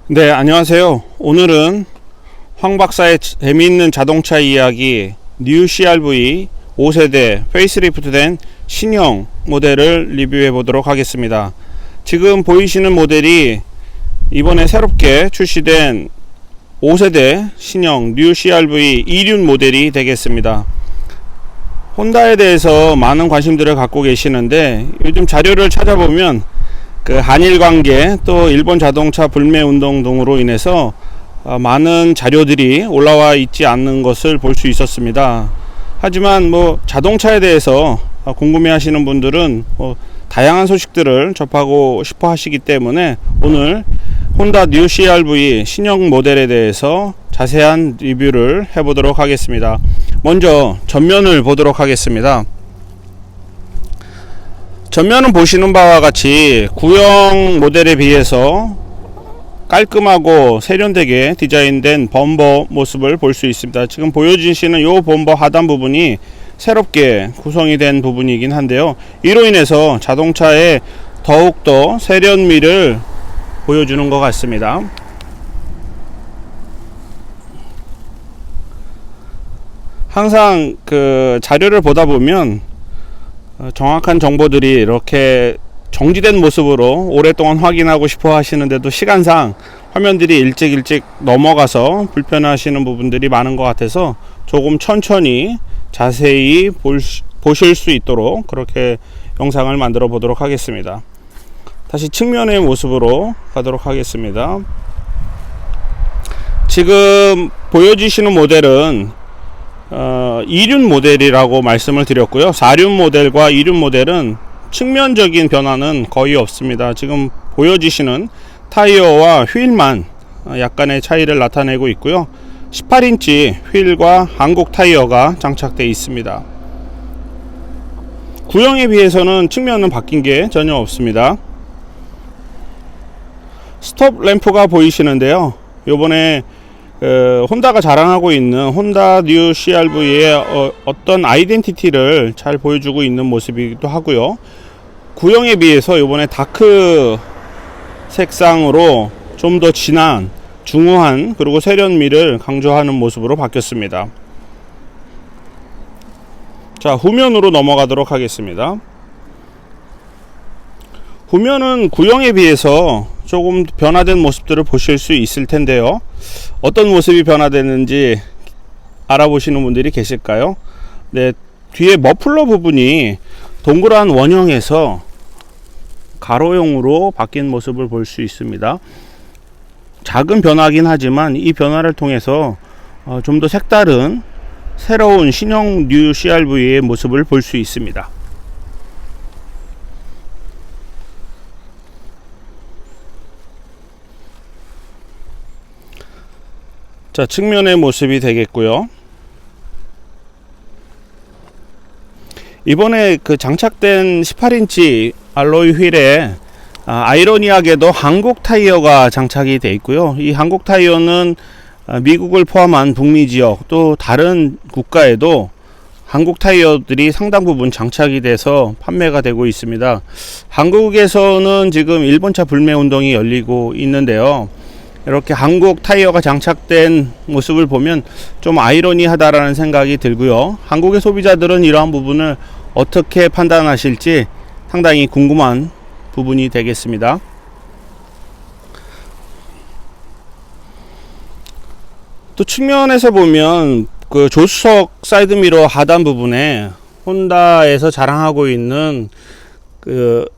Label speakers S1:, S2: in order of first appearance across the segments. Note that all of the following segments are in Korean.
S1: 네, 안녕하세요. 오늘은 황 박사의 재미있는 자동차 이야기 뉴 CRV 5세대 페이스리프트된 신형 모델을 리뷰해 보도록 하겠습니다. 지금 보이시는 모델이 이번에 새롭게 출시된 5세대 신형 뉴 CRV 2륜 모델이 되겠습니다. 혼다에 대해서 많은 관심들을 갖고 계시는데 요즘 자료를 찾아보면 한일 관계 또 일본 자동차 불매 운동 등으로 인해서 많은 자료들이 올라와 있지 않는 것을 볼 수 있었습니다. 하지만 자동차에 대해서 궁금해 하시는 분들은 다양한 소식들을 접하고 싶어 하시기 때문에 오늘 혼다 뉴 CRV 신형 모델에 대해서 자세한 리뷰를 해보도록 하겠습니다. 먼저 전면을 보도록 하겠습니다. 전면은 보시는 바와 같이 구형 모델에 비해서 깔끔하고 세련되게 디자인된 범버 모습을 볼 수 있습니다. 지금 보여주시는 이 범버 하단 부분이 새롭게 구성이 된 부분이긴 한데요. 이로 인해서 자동차에 더욱더 세련미를 보여주는 것 같습니다. 항상 자료를 보다 보면 정확한 정보들이 이렇게 정지된 모습으로 오랫동안 확인하고 싶어 하시는데도 시간상 화면들이 일찍 넘어가서 불편하시는 부분들이 많은 것 같아서 조금 천천히 자세히 보실 수 있도록 그렇게 영상을 만들어 보도록 하겠습니다. 다시 측면의 모습으로 가도록 하겠습니다. 지금 보여주시는 모델은 2륜 모델이라고 말씀을 드렸고요. 4륜 모델과 2륜 모델은 측면적인 변화는 거의 없습니다. 지금 보여주시는 타이어와 휠만 약간의 차이를 나타내고 있고요. 18인치 휠과 한국 타이어가 장착되어 있습니다. 구형에 비해서는 측면은 바뀐 게 전혀 없습니다. 스톱 램프가 보이시는데요. 요번에 혼다가 자랑하고 있는 혼다 뉴 CRV의 어떤 아이덴티티를 잘 보여주고 있는 모습이기도 하고요. 구형에 비해서 이번에 다크 색상으로 좀 더 진한 중후한 그리고 세련미를 강조하는 모습으로 바뀌었습니다. 자, 후면으로 넘어가도록 하겠습니다. 후면은 구형에 비해서 조금 변화된 모습들을 보실 수 있을 텐데요. 어떤 모습이 변화됐는지 알아보시는 분들이 계실까요? 네, 뒤에 머플러 부분이 동그란 원형에서 가로형으로 바뀐 모습을 볼 수 있습니다. 작은 변화긴 하지만 이 변화를 통해서 좀 더 색다른 새로운 신형 뉴 CRV의 모습을 볼 수 있습니다. 자, 측면의 모습이 되겠고요. 이번에 장착된 18인치 알로이 휠에 아이러니하게도 한국 타이어가 장착이 되어 있고요. 이 한국 타이어는 미국을 포함한 북미 지역 또 다른 국가에도 한국 타이어들이 상당 부분 장착이 돼서 판매가 되고 있습니다. 한국에서는 지금 일본차 불매 운동이 열리고 있는데요. 이렇게 한국 타이어가 장착된 모습을 보면 좀 아이러니하다라는 생각이 들고요. 한국의 소비자들은 이러한 부분을 어떻게 판단하실지 상당히 궁금한 부분이 되겠습니다. 또 측면에서 보면 조수석 사이드미러 하단 부분에 혼다에서 자랑하고 있는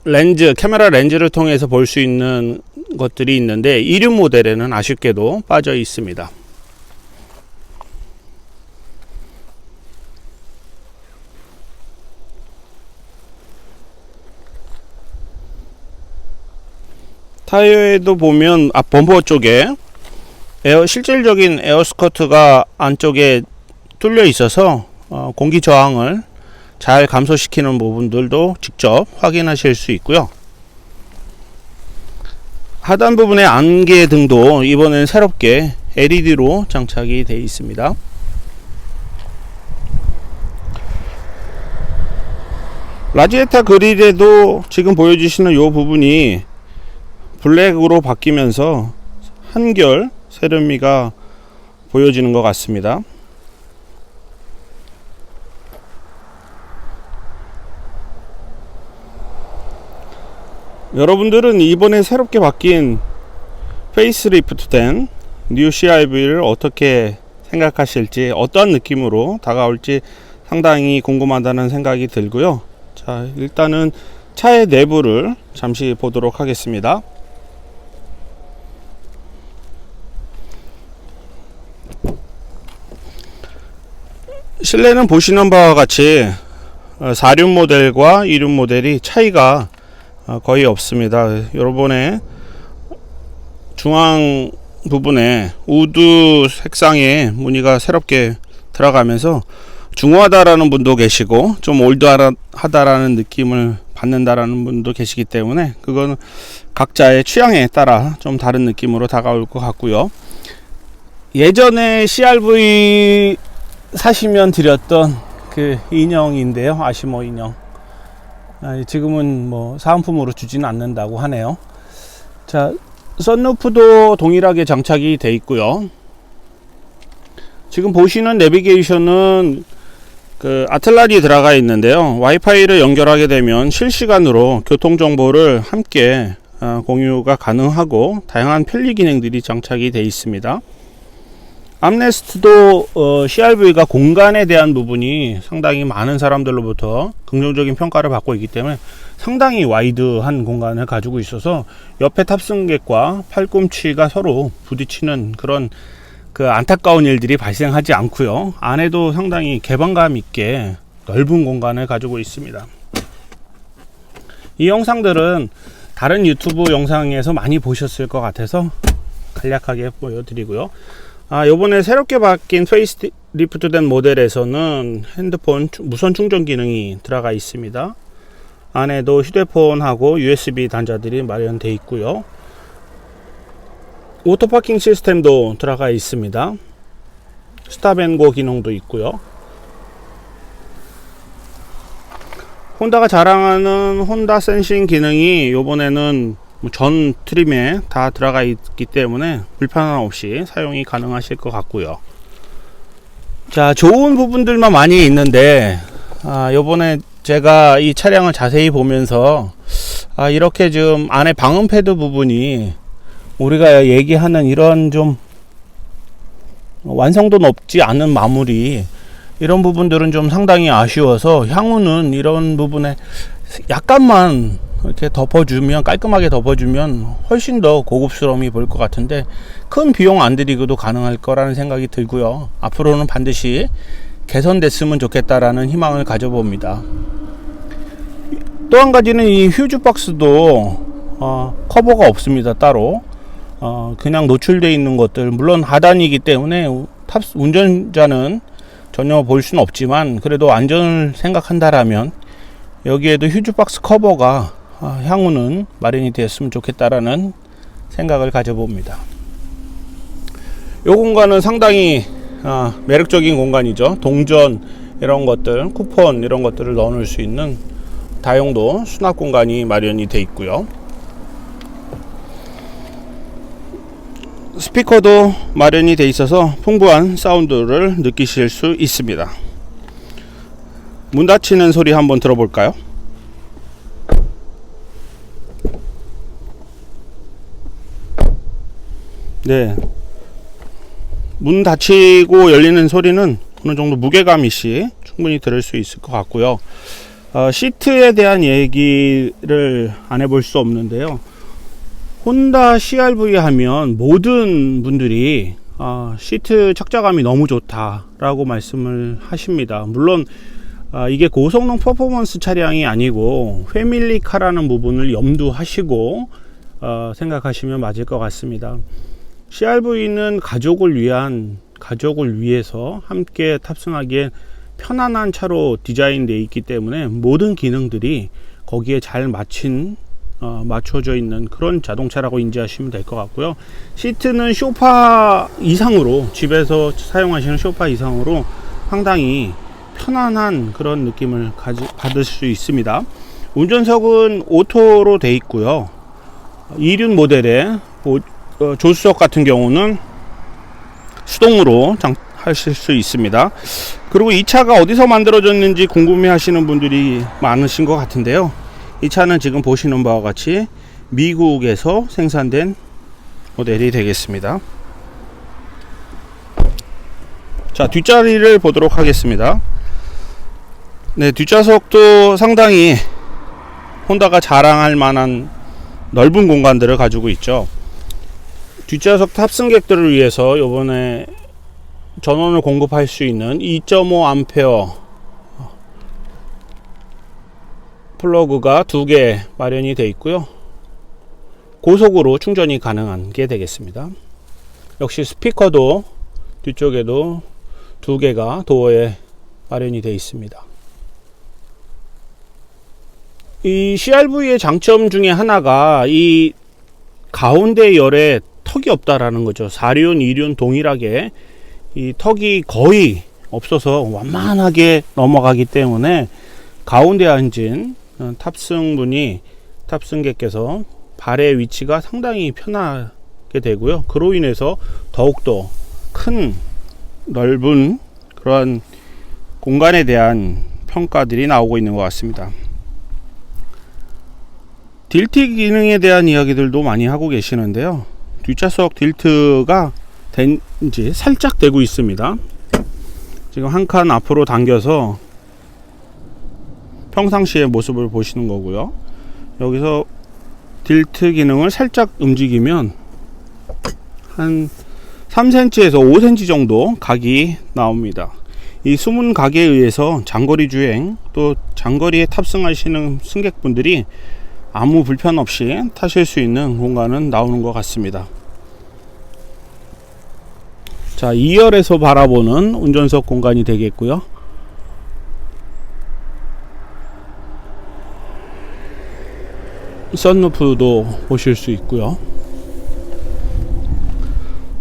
S1: 렌즈, 카메라 렌즈를 통해서 볼 수 있는 것들이 있는데 2륜 모델에는 아쉽게도 빠져 있습니다. 타이어에도 보면 범퍼 쪽에 실질적인 에어 스커트가 안쪽에 뚫려 있어서 공기 저항을 잘 감소시키는 부분들도 직접 확인하실 수 있고요. 하단 부분의 안개 등도 이번엔 새롭게 LED로 장착이 되어 있습니다. 라지에타 그릴에도 지금 보여주시는 이 부분이 블랙으로 바뀌면서 한결 세련미가 보여지는 것 같습니다. 여러분들은 이번에 새롭게 바뀐 페이스리프트된 뉴 CR-V를 어떻게 생각하실지, 어떤 느낌으로 다가올지 상당히 궁금하다는 생각이 들고요. 자, 일단은 차의 내부를 잠시 보도록 하겠습니다. 실내는 보시는 바와 같이 4륜 모델과 2륜 모델이 차이가 거의 없습니다. 요번에 중앙 부분에 우드 색상의 무늬가 새롭게 들어가면서 중후하다라는 분도 계시고 좀 올드하다라는 느낌을 받는다라는 분도 계시기 때문에 그거는 각자의 취향에 따라 좀 다른 느낌으로 다가올 것 같고요. 예전에 CR-V 사시면 드렸던 그 인형인데요, 아시모 인형. 지금은 뭐 사은품으로 주지는 않는다고 하네요. 자, 썬루프도 동일하게 장착이 되어 있고요. 지금 보시는 내비게이션은 그 아틀란이 들어가 있는데요. 와이파이를 연결하게 되면 실시간으로 교통 정보를 함께 공유가 가능하고 다양한 편리 기능들이 장착이 되어 있습니다. 암레스트도 CR-V가 공간에 대한 부분이 상당히 많은 사람들로부터 긍정적인 평가를 받고 있기 때문에 상당히 와이드한 공간을 가지고 있어서 옆에 탑승객과 팔꿈치가 서로 부딪히는 그런 그 안타까운 일들이 발생하지 않고요. 안에도 상당히 개방감 있게 넓은 공간을 가지고 있습니다. 이 영상들은 다른 유튜브 영상에서 많이 보셨을 것 같아서 간략하게 보여드리고요. 요번에 새롭게 바뀐 페이스 리프트된 모델에서는 핸드폰 무선 충전 기능이 들어가 있습니다. 안에도 휴대폰하고 USB 단자들이 마련되어 있고요. 오토파킹 시스템도 들어가 있습니다. 스탑앤고 기능도 있고요. 혼다가 자랑하는 혼다 센싱 기능이 요번에는 전 트림에 다 들어가 있기 때문에 불편함 없이 사용이 가능하실 것 같고요. 자, 좋은 부분들만 많이 있는데 요번에 제가 이 차량을 자세히 보면서 이렇게 좀 안에 방음 패드 부분이 우리가 얘기하는 이런 좀 완성도 높지 않은 마무리, 이런 부분들은 좀 상당히 아쉬워서 향후는 이런 부분에 약간만 이렇게 덮어주면, 깔끔하게 덮어주면 훨씬 더 고급스러움이 보일 것 같은데 큰 비용 안 들이고도 가능할 거라는 생각이 들고요. 앞으로는 반드시 개선됐으면 좋겠다라는 희망을 가져봅니다. 또 한 가지는 이 휴즈 박스도 커버가 없습니다. 따로 그냥 노출되어 있는 것들, 물론 하단이기 때문에 운전자는 전혀 볼 수는 없지만 그래도 안전을 생각한다라면 여기에도 휴즈박스 커버가 향후는 마련이 되었으면 좋겠다라는 생각을 가져봅니다. 이 공간은 상당히 매력적인 공간이죠. 동전 이런 것들, 쿠폰 이런 것들을 넣어 놓을 수 있는 다용도 수납 공간이 마련이 되어 있고요. 스피커도 마련이 되어 있어서 풍부한 사운드를 느끼실 수 있습니다. 문 닫히는 소리 한번 들어볼까요? 네, 문 닫히고 열리는 소리는 어느 정도 무게감 있이 충분히 들을 수 있을 것 같고요. 시트에 대한 얘기를 안 해볼 수 없는데요. 혼다 CR-V 하면 모든 분들이 시트 착자감이 너무 좋다라고 말씀을 하십니다. 물론 이게 고성능 퍼포먼스 차량이 아니고 패밀리카라는 부분을 염두하시고 생각하시면 맞을 것 같습니다. CR-V는 가족을 위해서 함께 탑승하기에 편안한 차로 디자인되어 있기 때문에 모든 기능들이 거기에 잘 맞춰져 있는 그런 자동차라고 인지하시면 될 것 같고요. 시트는 소파 이상으로, 집에서 사용하시는 소파 이상으로 상당히 편안한 그런 느낌을 받을 수 있습니다. 운전석은 오토로 되어 있고요. 2륜 모델에 조수석 같은 경우는 수동으로 하실 수 있습니다. 그리고 이 차가 어디서 만들어졌는지 궁금해 하시는 분들이 많으신 것 같은데요. 이 차는 지금 보시는 바와 같이 미국에서 생산된 모델이 되겠습니다. 자, 뒷자리를 보도록 하겠습니다. 네, 뒷좌석도 상당히 혼다가 자랑할 만한 넓은 공간들을 가지고 있죠. 뒷좌석 탑승객들을 위해서 이번에 전원을 공급할 수 있는 2.5A 플러그가 2개 마련이 되어 있고요. 고속으로 충전이 가능한 게 되겠습니다. 역시 스피커도 뒤쪽에도 2개가 도어에 마련이 되어 있습니다. 이 CRV의 장점 중에 하나가 이 가운데 열에 턱이 없다라는 거죠. 4륜, 2륜 동일하게 이 턱이 거의 없어서 완만하게 넘어가기 때문에 가운데 앉은 탑승객께서 발의 위치가 상당히 편하게 되고요. 그로 인해서 더욱더 큰 넓은 그러한 공간에 대한 평가들이 나오고 있는 것 같습니다. 딜트 기능에 대한 이야기들도 많이 하고 계시는데요. 뒷좌석 딜트가 된지 살짝 되고 있습니다. 지금 한 칸 앞으로 당겨서 평상시의 모습을 보시는 거고요. 여기서 딜트 기능을 살짝 움직이면 한 3cm에서 5cm 정도 각이 나옵니다. 이 숨은 각에 의해서 장거리 주행 또 장거리에 탑승하시는 승객분들이 아무 불편 없이 타실 수 있는 공간은 나오는 것 같습니다. 자, 2열에서 바라보는 운전석 공간이 되겠고요. 선루프도 보실 수 있고요.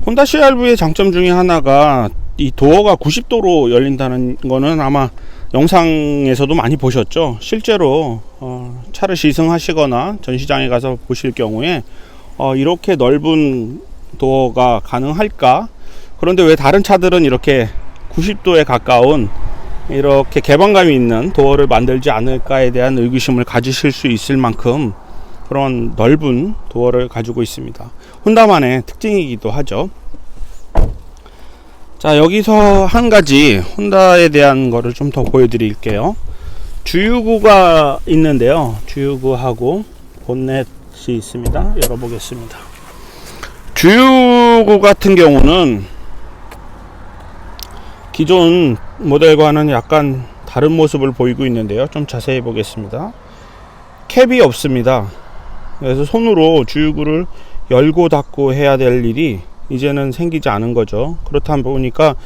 S1: 혼다 CRV의 장점 중에 하나가 이 도어가 90도로 열린다는 거는 아마 영상에서도 많이 보셨죠. 실제로 차를 시승하시거나 전시장에 가서 보실 경우에 이렇게 넓은 도어가 가능할까? 그런데 왜 다른 차들은 이렇게 90도에 가까운 이렇게 개방감이 있는 도어를 만들지 않을까에 대한 의구심을 가지실 수 있을 만큼 그런 넓은 도어를 가지고 있습니다. 혼다만의 특징이기도 하죠. 자, 여기서 한 가지 혼다에 대한 거를 좀 더 보여드릴게요. 주유구가 있는데요. 주유구하고 본넷이 있습니다. 열어보겠습니다. 주유구 같은 경우는 기존 모델과는 약간 다른 모습을 보이고 있는데요. 좀 자세히 보겠습니다. 캡이 없습니다. 그래서 손으로 주유구를 열고 닫고 해야 될 일이 이제는 생기지 않은 거죠. 그렇다 보니까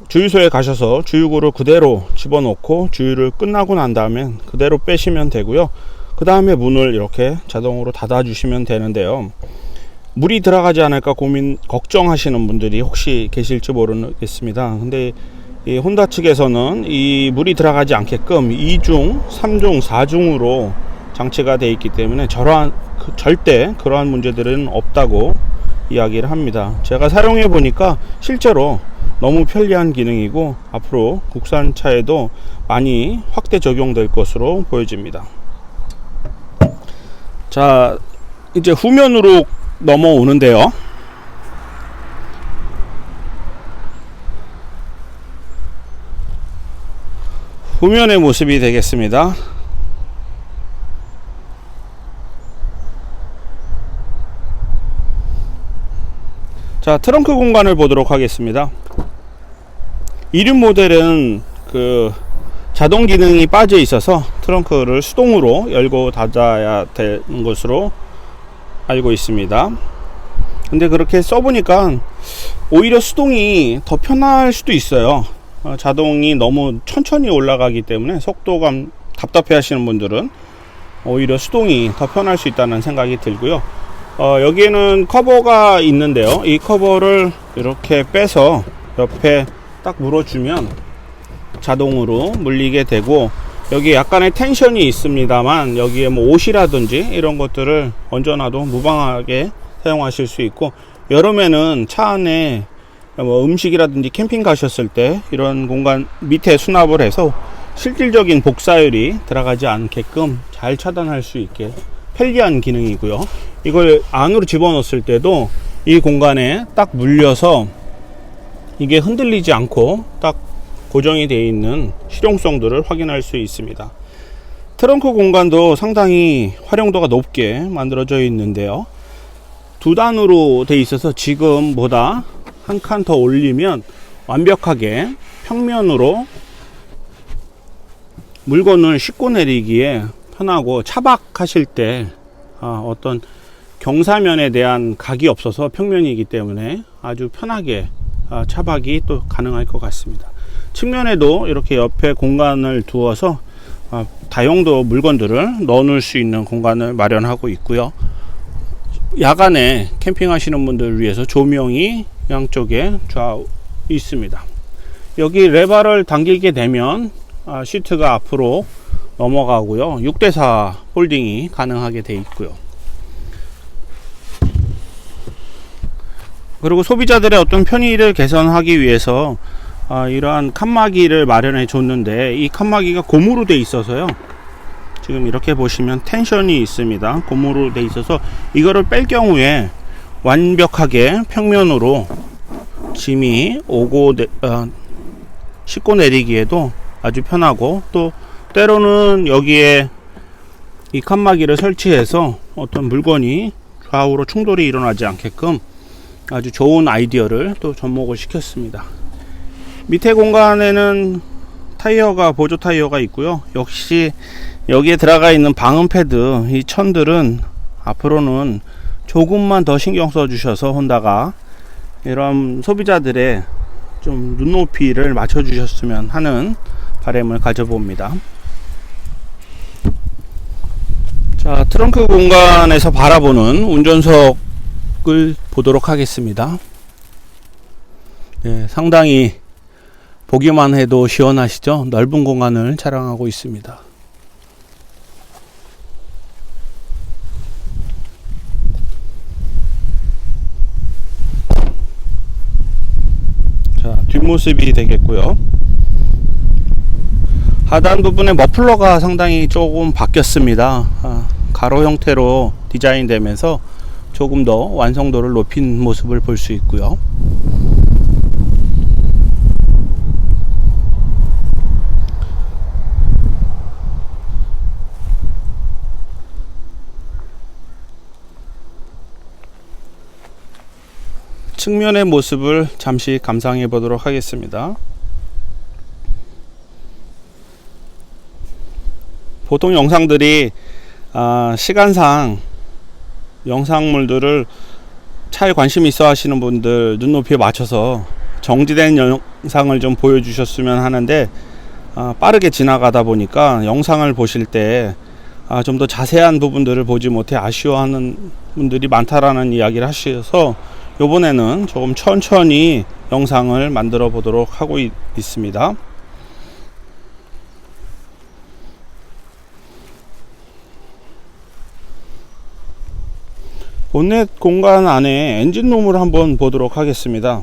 S1: 주유소에 가셔서 주유구를 그대로 집어넣고 주유를 끝나고 난 다음에 그대로 빼시면 되고요. 그 다음에 문을 이렇게 자동으로 닫아 주시면 되는데요. 물이 들어가지 않을까 걱정하시는 분들이 혹시 계실지 모르겠습니다. 근데 이 혼다 측에서는 이 물이 들어가지 않게끔 2중, 3중, 4중으로 장치가 되어 있기 때문에 절대 그러한 문제들은 없다고 이야기를 합니다. 제가 사용해 보니까 실제로 너무 편리한 기능이고 앞으로 국산차에도 많이 확대 적용될 것으로 보여집니다. 자, 이제 후면으로 넘어오는데요. 후면의 모습이 되겠습니다. 자, 트렁크 공간을 보도록 하겠습니다. 2륜 모델은 그 자동 기능이 빠져 있어서 트렁크를 수동으로 열고 닫아야 되는 것으로 알고 있습니다. 근데 그렇게 써보니까 오히려 수동이 더 편할 수도 있어요. 자동이 너무 천천히 올라가기 때문에 속도감 답답해 하시는 분들은 오히려 수동이 더 편할 수 있다는 생각이 들고요. 여기에는 커버가 있는데요. 이 커버를 이렇게 빼서 옆에 딱 물어주면 자동으로 물리게 되고, 여기 약간의 텐션이 있습니다만 여기에 뭐 옷이라든지 이런 것들을 얹어놔도 무방하게 사용하실 수 있고, 여름에는 차 안에 뭐 음식이라든지 캠핑 가셨을 때 이런 공간 밑에 수납을 해서 실질적인 복사율이 들어가지 않게끔 잘 차단할 수 있게 편리한 기능이고요. 이걸 안으로 집어넣었을 때도 이 공간에 딱 물려서 이게 흔들리지 않고 딱 고정이 되어 있는 실용성들을 확인할 수 있습니다. 트렁크 공간도 상당히 활용도가 높게 만들어져 있는데요. 두 단으로 되어 있어서 지금보다 한 칸 더 올리면 완벽하게 평면으로 물건을 싣고 내리기에 편하고, 차박하실 때 어떤 경사면에 대한 각이 없어서 평면이기 때문에 아주 편하게 차박이 또 가능할 것 같습니다. 측면에도 이렇게 옆에 공간을 두어서 다용도 물건들을 넣어 놓을 수 있는 공간을 마련하고 있고요. 야간에 캠핑하시는 분들을 위해서 조명이 양쪽에 좌우 있습니다. 여기 레버를 당기게 되면 시트가 앞으로 넘어가고요. 6대4 폴딩이 가능하게 되어 있고요. 그리고 소비자들의 어떤 편의를 개선하기 위해서 이러한 칸막이를 마련해 줬는데, 이 칸막이가 고무로 되어 있어서요, 지금 이렇게 보시면 텐션이 있습니다. 고무로 되어 있어서 이거를 뺄 경우에 완벽하게 평면으로 짐이 오고 싣고 내리기에도 아주 편하고, 또 때로는 여기에 이 칸막이를 설치해서 어떤 물건이 좌우로 충돌이 일어나지 않게끔 아주 좋은 아이디어를 또 접목을 시켰습니다. 밑에 공간에는 타이어가, 보조 타이어가 있고요. 역시 여기에 들어가 있는 방음 패드, 이 천들은 앞으로는 조금만 더 신경 써 주셔서 혼다가 이런 소비자들의 좀 눈높이를 맞춰 주셨으면 하는 바람을 가져봅니다. 자, 트렁크 공간에서 바라보는 운전석을 보도록 하겠습니다. 네, 상당히 보기만 해도 시원하시죠? 넓은 공간을 자랑하고 있습니다. 자, 뒷모습이 되겠고요. 하단 부분에 머플러가 상당히 조금 바뀌었습니다. 가로 형태로 디자인 되면서 조금 더 완성도를 높인 모습을 볼 수 있고요. 측면의 모습을 잠시 감상해 보도록 하겠습니다. 보통 영상들이 시간상 영상물들을 차에 관심 있어 하시는 분들 눈높이에 맞춰서 정지된 영상을 좀 보여주셨으면 하는데, 빠르게 지나가다 보니까 영상을 보실 때 좀 더 자세한 부분들을 보지 못해 아쉬워하는 분들이 많다라는 이야기를 하셔서 이번에는 조금 천천히 영상을 만들어 보도록 하고 있습니다. 본넷 공간 안에 엔진룸을 한번 보도록 하겠습니다.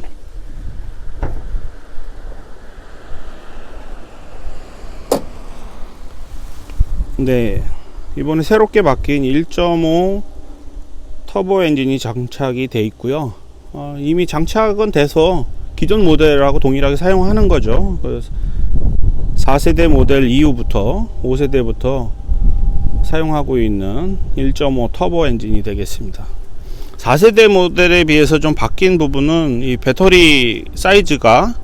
S1: 네, 이번에 새롭게 바뀐 1.5 터보 엔진이 장착이 되어 있고요. 이미 장착은 돼서 기존 모델하고 동일하게 사용하는 거죠. 4세대 모델 이후부터 5세대부터 사용하고 있는 1.5 터보 엔진이 되겠습니다. 4세대 모델에 비해서 좀 바뀐 부분은 이 배터리 사이즈가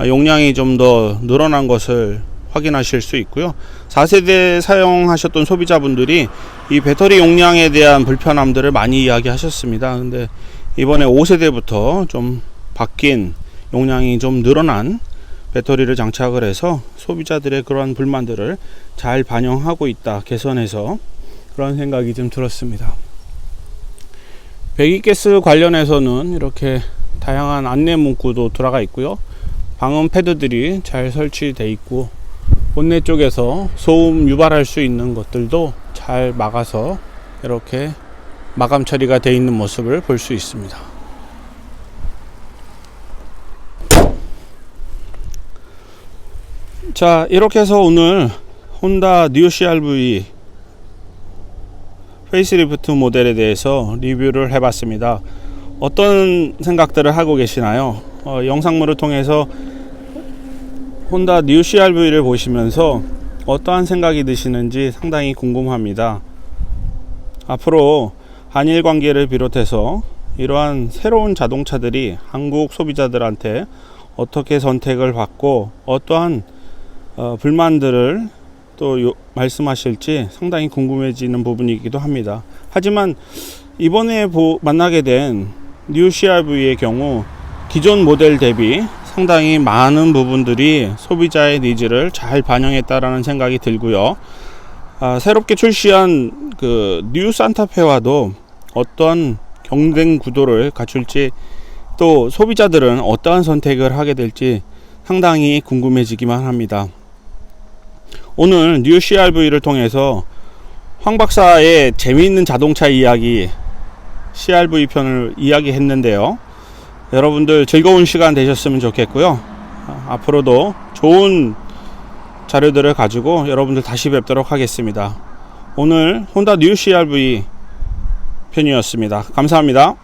S1: 용량이 좀 더 늘어난 것을 확인하실 수 있고요. 4세대 사용하셨던 소비자분들이 이 배터리 용량에 대한 불편함들을 많이 이야기하셨습니다. 근데 이번에 5세대부터 좀 바뀐 용량이 좀 늘어난 배터리를 장착을 해서 소비자들의 그러한 불만들을 잘 반영하고 있다, 개선해서, 그런 생각이 좀 들었습니다. 배기가스 관련해서는 이렇게 다양한 안내 문구도 들어가 있고요. 방음 패드들이 잘 설치되어 있고, 본넷 쪽에서 소음 유발할 수 있는 것들도 잘 막아서 이렇게 마감 처리가 되어 있는 모습을 볼 수 있습니다. 자, 이렇게 해서 오늘 혼다 뉴 CR-V 페이스리프트 모델에 대해서 리뷰를 해봤습니다. 어떤 생각들을 하고 계시나요? 영상물을 통해서 혼다 뉴 CR-V를 보시면서 어떠한 생각이 드시는지 상당히 궁금합니다. 앞으로 한일 관계를 비롯해서 이러한 새로운 자동차들이 한국 소비자들한테 어떻게 선택을 받고 어떠한 불만들을 또 말씀하실지 상당히 궁금해지는 부분이기도 합니다. 하지만 이번에 만나게 된 뉴 CR-V의 경우 기존 모델 대비 상당히 많은 부분들이 소비자의 니즈를 잘 반영했다라는 생각이 들고요. 새롭게 출시한 그 뉴 산타페와도 어떤 경쟁 구도를 갖출지, 또 소비자들은 어떠한 선택을 하게 될지 상당히 궁금해지기만 합니다. 오늘 뉴 CR-V를 통해서 황 박사의 재미있는 자동차 이야기 CR-V 편을 이야기했는데요. 여러분들 즐거운 시간 되셨으면 좋겠고요. 앞으로도 좋은 자료들을 가지고 여러분들 다시 뵙도록 하겠습니다. 오늘 혼다 뉴 CR-V 편이었습니다. 감사합니다.